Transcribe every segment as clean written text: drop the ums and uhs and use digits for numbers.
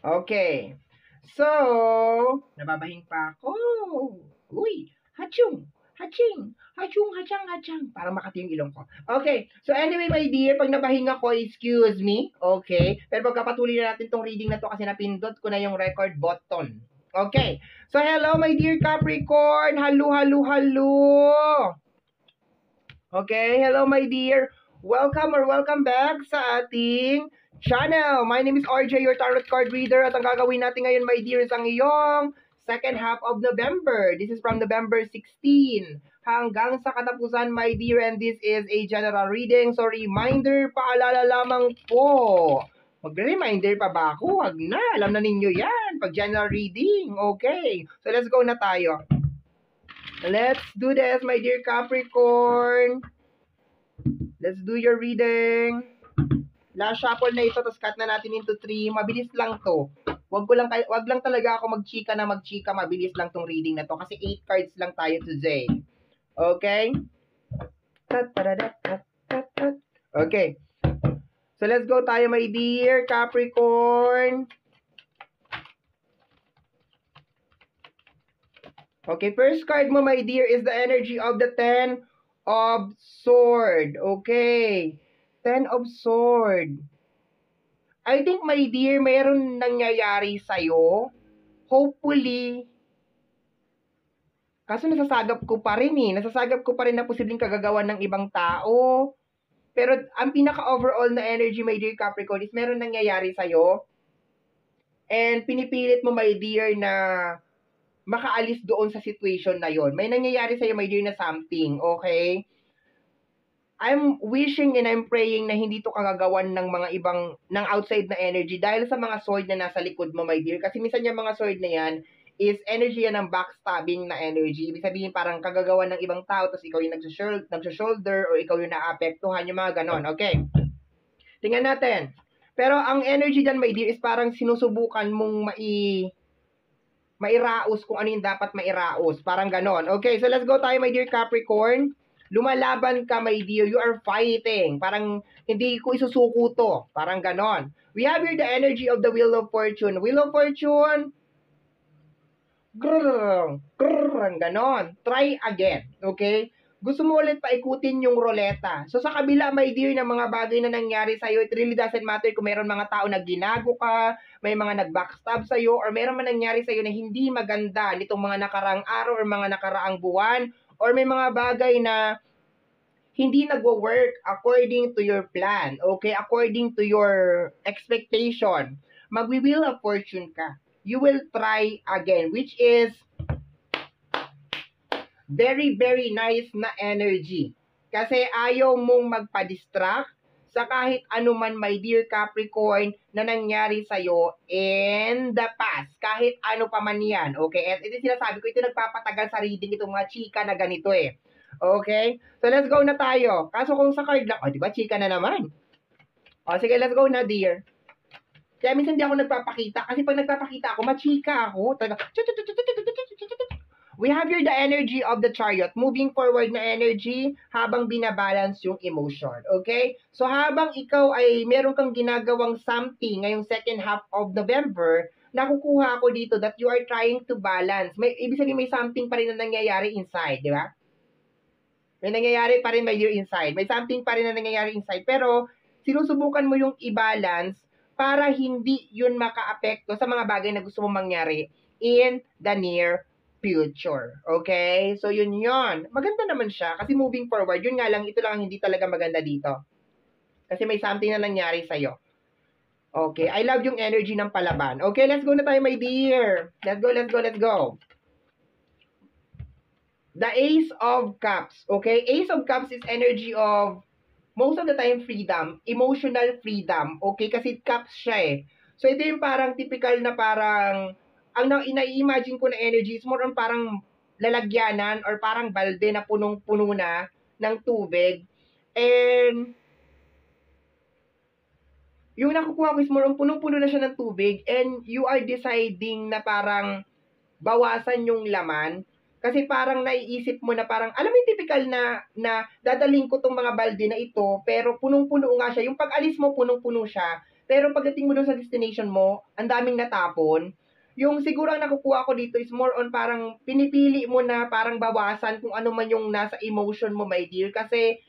Okay. So, nababahing pa ako. Uy, hachung, haching, hachung, hachang, hachang. Para makati yung ilong ko. Okay. So anyway, my dear, pag nabahing ako, excuse me. Okay. Pero pagkapatuloy na natin tong reading na to kasi napindot ko na yung record button. Okay. So hello, my dear Capricorn. Hello, hello, hello. Okay. Hello, my dear. Welcome or welcome back sa ating channel. My name is RJ, your tarot card reader. At ang gagawin natin ngayon, my dear, is ang iyong second half of November. This is from November 16 hanggang sa katapusan, my dear. And this is a general reading. So, reminder, paalala lamang po. Mag-reminder pa ba ako? Wag na. Alam na ninyo yan. Pag general reading. Okay. So, let's go na tayo. Let's do this, my dear Capricorn. Let's do your reading. Last shuffle na ito, tapos cut na natin into 3. Mabilis lang to. Wag lang talaga ako magchika. Mabilis lang tong reading na to kasi 8 cards lang tayo today. Okay? Okay. So let's go tayo, my dear Capricorn. Okay, first card mo, my dear, is the energy of the 10 of Sword. Okay. 10 of Sword. I think, my dear, mayroon nangyayari sa'yo. Hopefully, kaso nasasagap ko pa rin eh. Nasasagap ko pa rin na posibleng kagagawan ng ibang tao. Pero ang pinaka-overall na energy, my dear Capricorn, is meron nangyayari sa'yo. And pinipilit mo, my dear, na makaalis doon sa situation na yon. May nangyayari sa'yo, my dear, na something, okay? I'm wishing and I'm praying na hindi to kagagawan ng mga ibang, ng outside na energy dahil sa mga sword na nasa likod mo, my dear. Kasi minsan yung mga sword na yan is energy yan ng backstabbing na energy. Ibig sabihin parang kagagawan ng ibang tao, tapos ikaw yung nagsa-shoulder or ikaw yung naapektuhan, yung mga ganon, okay? Tingnan natin. Pero ang energy dyan, my dear, is parang sinusubukan mong mairaos kung ano yung dapat mairaos. Parang ganon. Okay, so let's go tayo, my dear Capricorn. Lumalaban ka, my dear. You are fighting. Parang hindi ko isusuko to. Parang ganon. We have here the energy of the Wheel of Fortune. Wheel of Fortune. Grrrr, grrrr, ganon. Try again. Okay? Gusto mo ulit paikutin yung roleta. So sa kabila, my dear, ng mga bagay na nangyari sa'yo, it really doesn't matter kung meron mga tao na ginago ka, may mga nag-backstab sa'yo, or meron man nangyari sa'yo na hindi maganda nitong mga nakaraang araw or mga nakaraang buwan, or may mga bagay na hindi nagwo-work according to your plan, okay? According to your expectation. Mag-wheel of fortune ka. You will try again, which is very, very nice na energy. Kasi ayaw mong magpa-distract sa kahit anuman, my dear Capricorn, na nangyari sa'yo in the past. Kahit ano pa man yan. Okay? At ito sinasabi ko, ito nagpapatagal sa reading itong mga chika na ganito eh. Okay? So, let's go na tayo. Kaso kung sa card lang, diba, chika na naman. Sige, let's go na, dear. Kaya minsan di ako nagpapakita. Kasi pag nagpapakita ako, machika ako. We have here the energy of the Chariot. Moving forward na energy habang binabalance yung emotion. Okay? So habang ikaw ay meron kang ginagawang something ngayong second half of November, nakukuha ako dito that you are trying to balance. Ibig sabihin may something pa rin na nangyayari inside, di ba? May nangyayari pa rin, my dear, inside. May something pa rin na nangyayari inside. Pero sinusubukan mo yung i-balance para hindi yun maka-apekto sa mga bagay na gusto mong mangyari in the near future. Okay? So, yun yun. Maganda naman siya kasi moving forward, yun nga lang, ito lang hindi talaga maganda dito. Kasi may something na nangyari sa'yo. Okay? I love yung energy ng palaban. Okay, let's go na tayo, my dear. Let's go, let's go, let's go. The Ace of Cups. Okay? Ace of Cups is energy of most of the time freedom, emotional freedom. Okay? Kasi cups siya eh. So, ito yung parang typical na parang ang ina-imagine ko na energy is more on parang lalagyanan or parang balde na punong-puno na ng tubig. And yung nakukuha ko is more on punong-puno na siya ng tubig and you are deciding na parang bawasan yung laman. Kasi parang naiisip mo na parang, alam mo yung typical na dadaling ko tong mga balde na ito, pero punong-puno nga siya. Yung pag-alis mo, punong-puno siya. Pero pagdating mo dun sa destination mo, ang daming natapon. Yung siguro ang nakukuha ko dito is more on parang pinipili mo na parang bawasan kung ano man yung nasa emotion mo, my dear. Kasi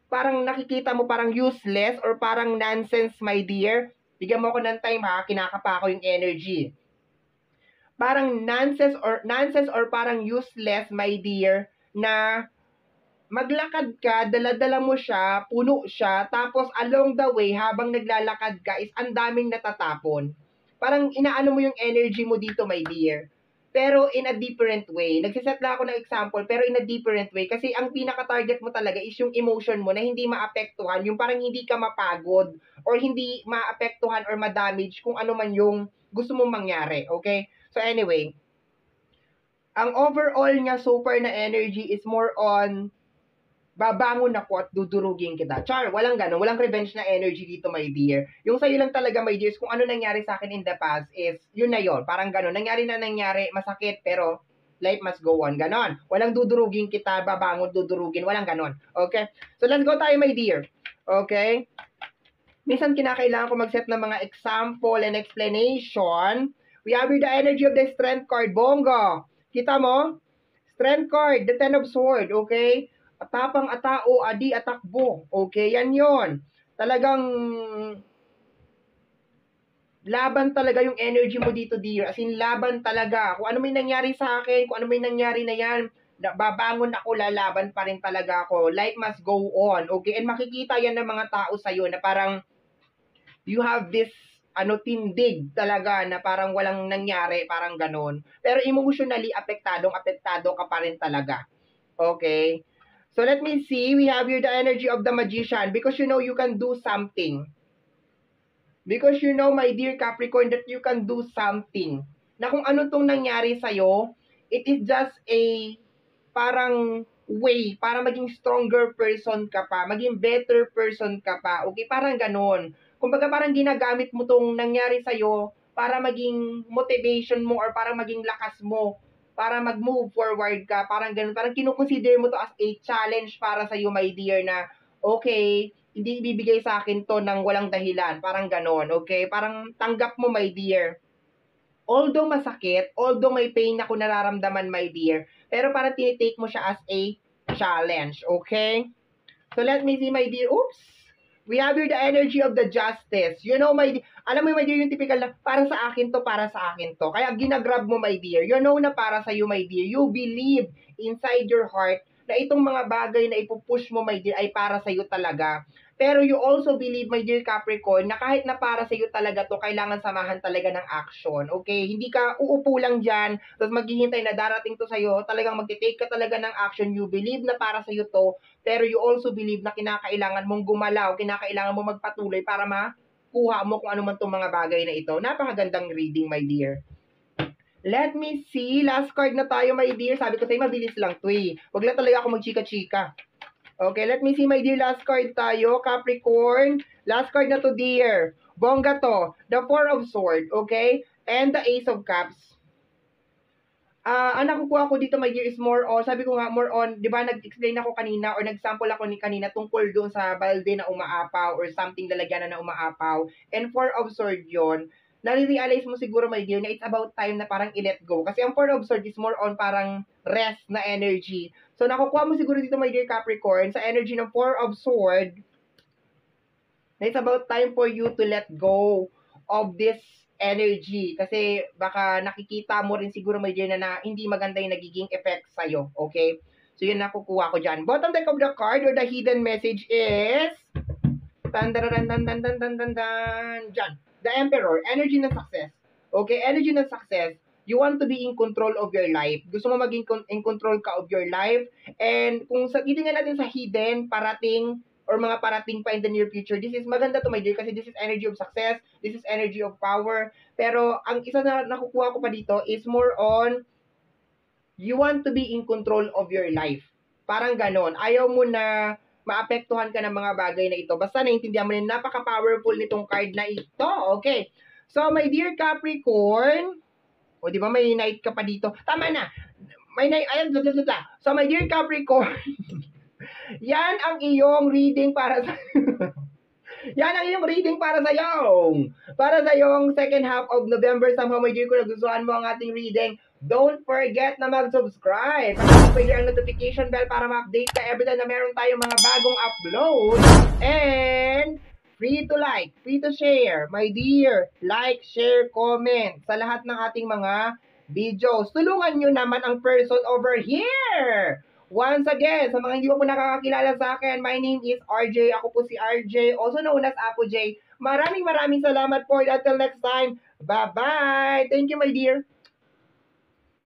parang nakikita mo parang useless or parang nonsense, my dear. Bigyan mo ako ng time ha, kinakapa ko yung energy. Parang nonsense or parang useless, my dear, na maglakad ka, dala-dala mo siya, puno siya, tapos along the way, habang naglalakad ka, is ang daming natatapon. Parang inaano mo yung energy mo dito, my dear. Pero in a different way. Nagsiset lang ako ng example, pero in a different way. Kasi ang pinaka-target mo talaga is yung emotion mo na hindi maapektuhan, yung parang hindi ka mapagod, or hindi maapektuhan or ma-damage kung ano man yung gusto mong mangyari, okay? So anyway, ang overall niya super na energy is more on babangon ako at dudurugin kita. Char, walang gano'n. Walang revenge na energy dito, my dear. Yung sa'yo lang talaga, my dears, kung ano nangyari sa akin in the past is, yun na yun. Parang gano'n. Nangyari, masakit, pero life must go on. Ganon. Walang dudurugin kita, babangon, dudurugin. Walang ganon. Okay? So, let's go tayo, my dear. Okay? Minsan kinakailangan ko mag-set ng mga example and explanation. We have here the energy of the strength card. Bongo. Kita mo? Strength card, the Ten of Swords, okay? Atapang atao, adi atakbo. Okay, yan yon. Talagang laban talaga yung energy mo dito, dear. As in, laban talaga. Kung ano may nangyari sa akin, kung ano may nangyari na yan, babangon ako, lalaban pa rin talaga ako. Life must go on, okay? And makikita yan ng mga tao sa'yo na parang you have this tindig talaga na parang walang nangyari, parang ganon. Pero emotionally, apektado ka pa rin talaga. Okay? So let me see, we have here the energy of the magician because you know you can do something. Because you know, my dear Capricorn, that you can do something. Na kung ano tong nangyari sa'yo, it is just a parang way para maging stronger person ka pa, maging better person ka pa. Okay, parang ganon. Kumbaga parang ginagamit mo tong nangyari sa'yo para maging motivation mo or para maging lakas mo para mag-move forward ka, parang ganun. Parang kinukonsider mo to as a challenge para sa iyo, my dear, na okay, hindi ibibigay sa akin to ng walang dahilan. Parang ganun, okay? Parang tanggap mo, my dear. Although masakit, although may pain ako nararamdaman, my dear, pero parang tinitake mo siya as a challenge, okay? So let me see, my dear. Oops! We have here the energy of the justice. You know, alam mo, my dear, yung typical na, para sa akin to, para sa akin to. Kaya ginagrab mo, my dear. You know na para sa you, my dear. You believe inside your heart na itong mga bagay na ipupush mo, my dear, ay para sa iyo talaga. Pero you also believe, my dear Capricorn, na kahit na para sa iyo talaga to, kailangan samahan talaga ng action. Okay? Hindi ka uupo lang dyan, tapos maghihintay na darating to sa iyo, talagang magte-take ka talaga ng action. You believe na para sa iyo to, pero you also believe na kinakailangan mong gumalaw, kinakailangan mo magpatuloy para makuha mo kung ano man itong mga bagay na ito. Napakagandang reading, my dear. Let me see. Last card na tayo, my dear. Sabi ko sa'yo, mabilis lang to eh. Huwag lang talaga ako magchika-chika. Okay, let me see, my dear. Last card tayo, Capricorn. Last card na to, dear. Bongga to. The Four of Swords, okay? And the Ace of Cups. Ang nakukuha ko dito, my dear, is more on, sabi ko nga, more on, di ba, nag-explain ako kanina or nag-sample ako kanina tungkol doon sa balde na umaapaw or something lalagyan na umaapaw. And Four of Swords yun. Nare-realize mo siguro, my dear, na it's about time na parang i-let go. Kasi ang Four of Swords is more on parang rest na energy. So, nakukuha mo siguro dito, my dear Capricorn, sa energy ng Four of Swords, na it's about time for you to let go of this energy. Kasi baka nakikita mo rin siguro, my dear, na hindi maganda yung nagiging effect sa'yo. Okay? So, yun nakukuha ko dyan. Bottom deck of the card or the hidden message is dyan. The Emperor, energy ng success. Okay, energy ng success. You want to be in control of your life. Gusto mo maging in control ka of your life. And kung titingnan natin sa hidden, parating, or mga parating pa in the near future, this is maganda to, my dear, kasi this is energy of success, this is energy of power. Pero ang isa na nakukuha ko pa dito is more on, you want to be in control of your life. Parang ganon. Ayaw mo na maapektuhan ka ng mga bagay na ito. Basta naintindihan mo na napaka-powerful nitong card na ito. Okay. So, my dear Capricorn, o di ba may night ka pa dito? Tama na. May night, ayan, blah, blah, blah. So, my dear Capricorn, yan ang iyong reading para sa Yan ang iyong reading para sa iyo. Para sa yung second half of November, somehow my dear, kung nagustuhan mo ang ating reading, don't forget na mag-subscribe. Pwede ang notification bell para ma-update ka everytime na meron tayong mga bagong upload. And free to like, free to share. My dear, like, share, comment sa lahat ng ating mga videos. Tulungan nyo naman ang person over here. Once again, sa mga hindi pa po nakakakilala sa akin, my name is RJ. Ako po si RJ, also known as Apo J. Maraming salamat po. Until next time, bye-bye. Thank you, my dear.